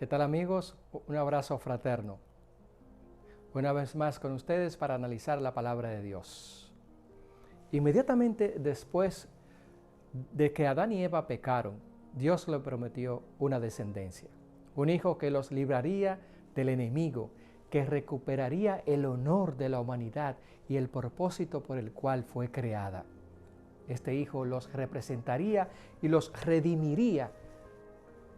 ¿Qué tal amigos? Un abrazo fraterno. Una vez más con ustedes para analizar la palabra de Dios. Inmediatamente después de que Adán y Eva pecaron, Dios le prometió una descendencia, un hijo que los libraría del enemigo, que recuperaría el honor de la humanidad y el propósito por el cual fue creada. Este hijo los representaría y los redimiría,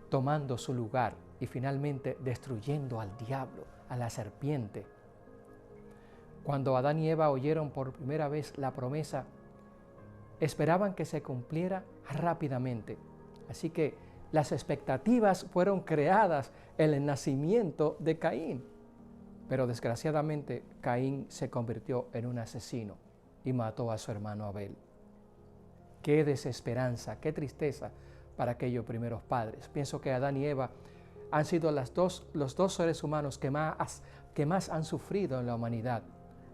tomando su lugar y finalmente destruyendo al diablo, a la serpiente. Cuando Adán y Eva oyeron por primera vez la promesa, esperaban que se cumpliera rápidamente. Así que las expectativas fueron creadas en el nacimiento de Caín. Pero desgraciadamente Caín se convirtió en un asesino y mató a su hermano Abel. Qué desesperanza, qué tristeza para aquellos primeros padres. Pienso que Adán y Eva han sido los dos seres humanos que más han sufrido en la humanidad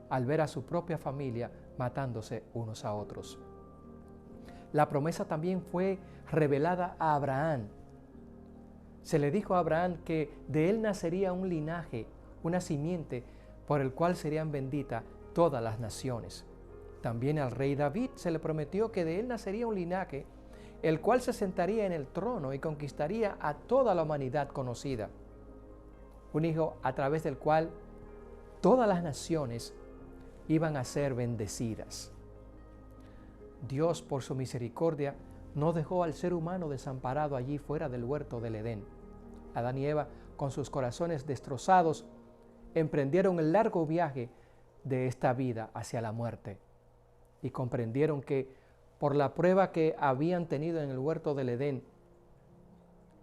al ver a su propia familia matándose unos a otros. La promesa también fue revelada a Abraham. Se le dijo a Abraham que de él nacería un linaje, una simiente por el cual serían benditas todas las naciones. También al rey David se le prometió que de él nacería un linaje, el cual se sentaría en el trono y conquistaría a toda la humanidad conocida. Un hijo a través del cual todas las naciones iban a ser bendecidas. Dios, por su misericordia, no dejó al ser humano desamparado allí fuera del huerto del Edén. Adán y Eva, con sus corazones destrozados, emprendieron el largo viaje de esta vida hacia la muerte y comprendieron que por la prueba que habían tenido en el huerto del Edén,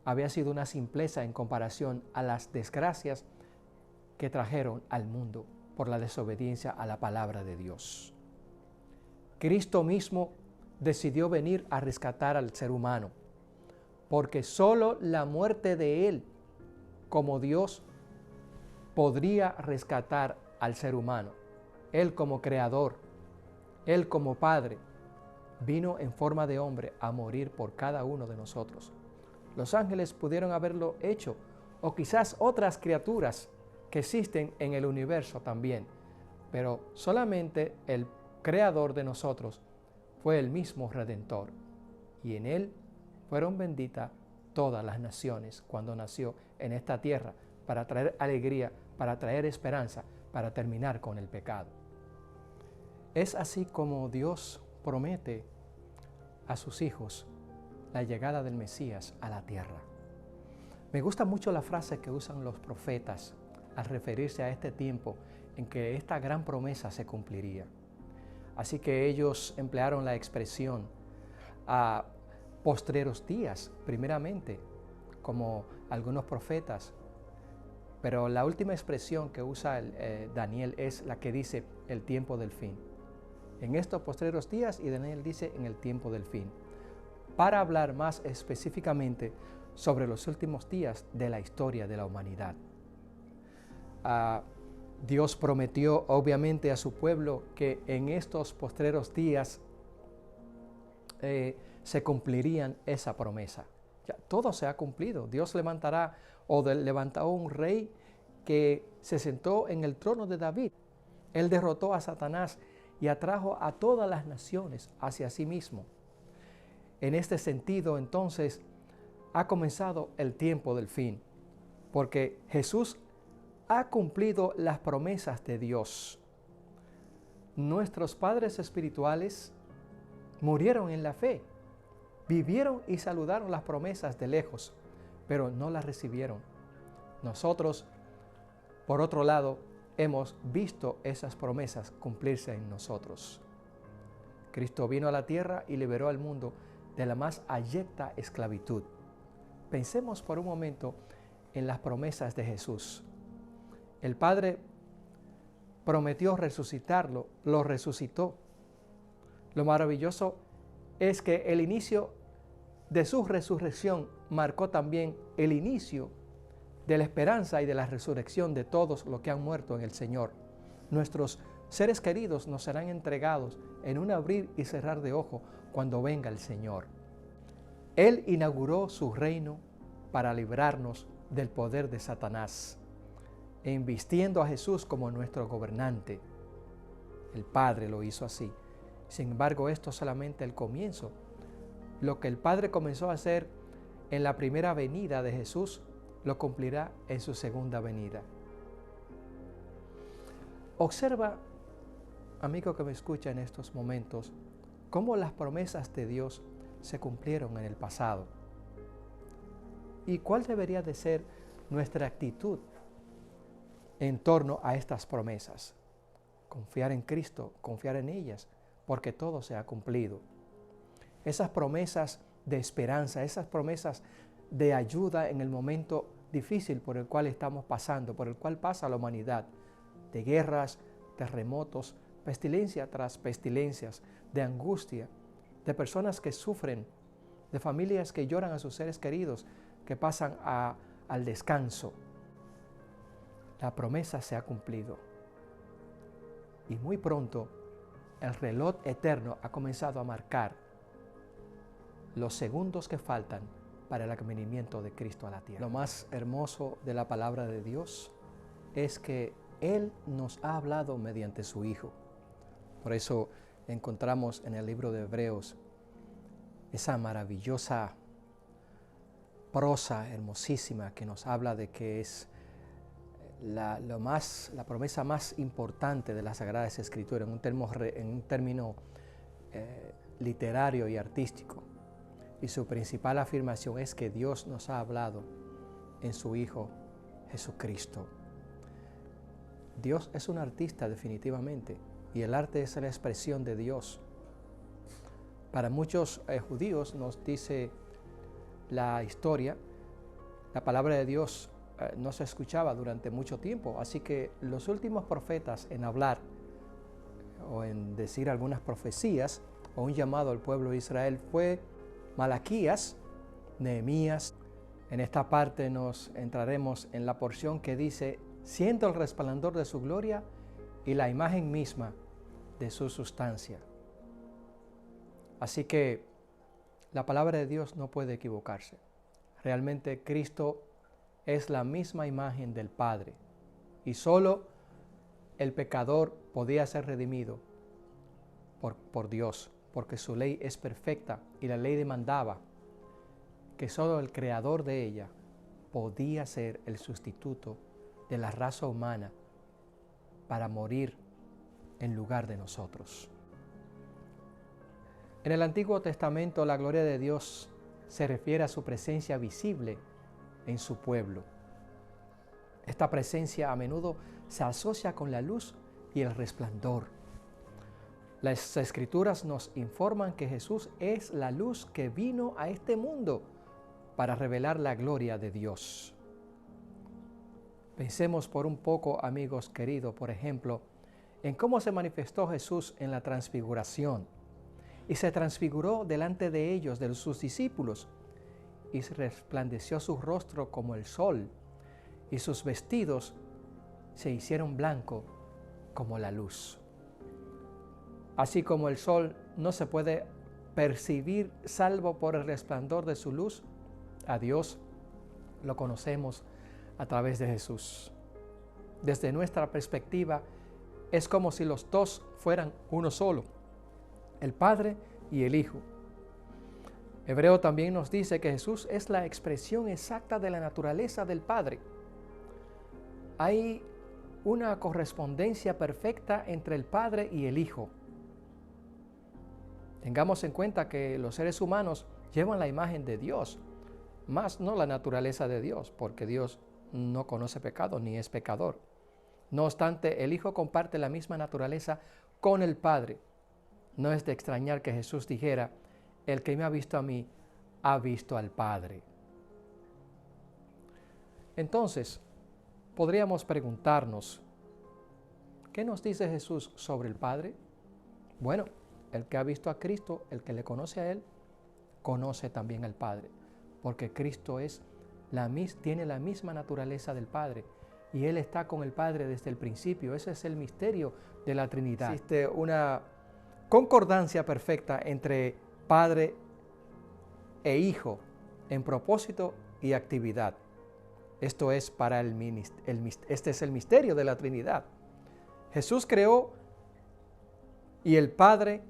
había sido una simpleza en comparación a las desgracias que trajeron al mundo por la desobediencia a la palabra de Dios. Cristo mismo decidió venir a rescatar al ser humano, porque solo la muerte de Él, como Dios, podría rescatar al ser humano. Él como creador, Él como Padre, vino en forma de hombre a morir por cada uno de nosotros. Los ángeles pudieron haberlo hecho, o quizás otras criaturas que existen en el universo también, pero solamente el Creador de nosotros fue el mismo Redentor, y en Él fueron benditas todas las naciones cuando nació en esta tierra para traer alegría, para traer esperanza, para terminar con el pecado. Es así como Dios promete a sus hijos la llegada del Mesías a la tierra. Me gusta mucho la frase que usan los profetas al referirse a este tiempo en que esta gran promesa se cumpliría. Así que ellos emplearon la expresión a postreros días, primeramente, como algunos profetas. Pero la última expresión que usa Daniel es la que dice el tiempo del fin. En estos postreros días, y Daniel dice en el tiempo del fin, para hablar más específicamente sobre los últimos días de la historia de la humanidad. Dios prometió obviamente a su pueblo que en estos postreros días se cumplirían esa promesa. Ya, todo se ha cumplido. Dios levantó un rey que se sentó en el trono de David. Él derrotó a Satanás y atrajo a todas las naciones hacia sí mismo. En este sentido, entonces, ha comenzado el tiempo del fin, porque Jesús ha cumplido las promesas de Dios. Nuestros padres espirituales murieron en la fe, vivieron y saludaron las promesas de lejos, pero no las recibieron. Nosotros, por otro lado, hemos visto esas promesas cumplirse en nosotros. Cristo vino a la tierra y liberó al mundo de la más abyecta esclavitud. Pensemos por un momento en las promesas de Jesús. El Padre prometió resucitarlo, lo resucitó. Lo maravilloso es que el inicio de su resurrección marcó también el inicio de la esperanza y de la resurrección de todos los que han muerto en el Señor. Nuestros seres queridos nos serán entregados en un abrir y cerrar de ojo cuando venga el Señor. Él inauguró su reino para librarnos del poder de Satanás, e invistiendo a Jesús como nuestro gobernante. El Padre lo hizo así. Sin embargo, esto es solamente el comienzo. Lo que el Padre comenzó a hacer en la primera venida de Jesús, lo cumplirá en su segunda venida. Observa, amigo que me escucha en estos momentos, cómo las promesas de Dios se cumplieron en el pasado. ¿Y cuál debería de ser nuestra actitud en torno a estas promesas? Confiar en Cristo, confiar en ellas, porque todo se ha cumplido. Esas promesas de esperanza, esas promesas de ayuda en el momento difícil por el cual estamos pasando, por el cual pasa la humanidad, de guerras, terremotos, pestilencia tras pestilencias, de angustia, de personas que sufren, de familias que lloran a sus seres queridos, que pasan al descanso. La promesa se ha cumplido. Y muy pronto el reloj eterno ha comenzado a marcar los segundos que faltan para el advenimiento de Cristo a la tierra. Lo más hermoso de la palabra de Dios es que Él nos ha hablado mediante su Hijo. Por eso encontramos en el libro de Hebreos esa maravillosa prosa hermosísima que nos habla de que es la promesa más importante de las Sagradas Escrituras en un término literario y artístico. Y su principal afirmación es que Dios nos ha hablado en su Hijo Jesucristo. Dios es un artista definitivamente, y el arte es la expresión de Dios. Para muchos judíos, nos dice la historia, la palabra de Dios no se escuchaba durante mucho tiempo, así que los últimos profetas en hablar o en decir algunas profecías o un llamado al pueblo de Israel fue Malaquías, Nehemías. En esta parte nos entraremos en la porción que dice: siento el resplandor de su gloria y la imagen misma de su sustancia. Así que la palabra de Dios no puede equivocarse. Realmente Cristo es la misma imagen del Padre, y solo el pecador podía ser redimido por Dios, porque su ley es perfecta y la ley demandaba que solo el creador de ella podía ser el sustituto de la raza humana para morir en lugar de nosotros. En el Antiguo Testamento, la gloria de Dios se refiere a su presencia visible en su pueblo. Esta presencia a menudo se asocia con la luz y el resplandor. Las Escrituras nos informan que Jesús es la luz que vino a este mundo para revelar la gloria de Dios. Pensemos por un poco, amigos queridos, por ejemplo, en cómo se manifestó Jesús en la transfiguración. Y se transfiguró delante de ellos, de sus discípulos, y resplandeció su rostro como el sol, y sus vestidos se hicieron blanco como la luz. Así como el sol no se puede percibir salvo por el resplandor de su luz, a Dios lo conocemos a través de Jesús. Desde nuestra perspectiva, es como si los dos fueran uno solo, el Padre y el Hijo. Hebreo también nos dice que Jesús es la expresión exacta de la naturaleza del Padre. Hay una correspondencia perfecta entre el Padre y el Hijo. Tengamos en cuenta que los seres humanos llevan la imagen de Dios, más no la naturaleza de Dios, porque Dios no conoce pecado ni es pecador. No obstante, el Hijo comparte la misma naturaleza con el Padre. No es de extrañar que Jesús dijera: el que me ha visto a mí, ha visto al Padre. Entonces, podríamos preguntarnos, ¿qué nos dice Jesús sobre el Padre? Bueno, el que ha visto a Cristo, el que le conoce a Él, conoce también al Padre, porque Cristo tiene la misma naturaleza del Padre, y Él está con el Padre desde el principio. Ese es el misterio de la Trinidad. Existe una concordancia perfecta entre Padre e Hijo en propósito y actividad. Esto es este es el misterio de la Trinidad. Jesús creó y el Padre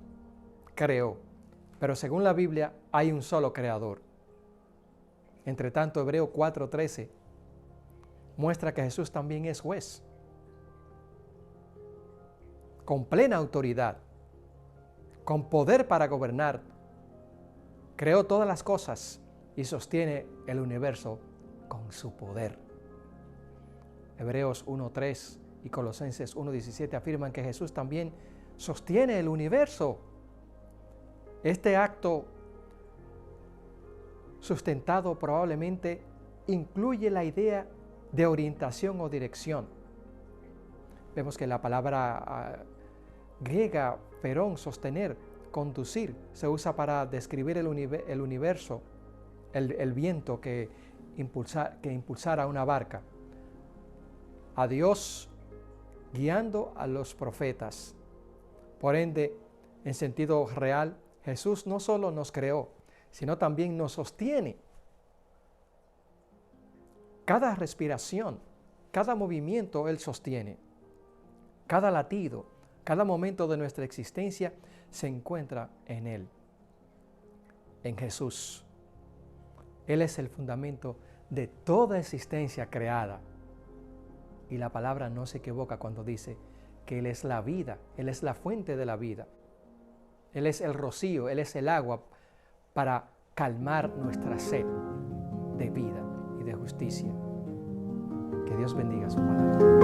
creó, pero según la Biblia hay un solo creador. Entre tanto, Hebreos 4:13 muestra que Jesús también es juez, con plena autoridad, con poder para gobernar. Creó todas las cosas y sostiene el universo con su poder. Hebreos 1:3 y Colosenses 1:17 afirman que Jesús también sostiene el universo. Este acto sustentado probablemente incluye la idea de orientación o dirección. Vemos que la palabra griega, perón, sostener, conducir, se usa para describir el universo, el viento que impulsara una barca. A Dios guiando a los profetas. Por ende, en sentido real, Jesús no solo nos creó, sino también nos sostiene. Cada respiración, cada movimiento Él sostiene. Cada latido, cada momento de nuestra existencia se encuentra en Él, en Jesús. Él es el fundamento de toda existencia creada. Y la palabra no se equivoca cuando dice que Él es la vida, Él es la fuente de la vida. Él es el rocío, Él es el agua para calmar nuestra sed de vida y de justicia. Que Dios bendiga su palabra.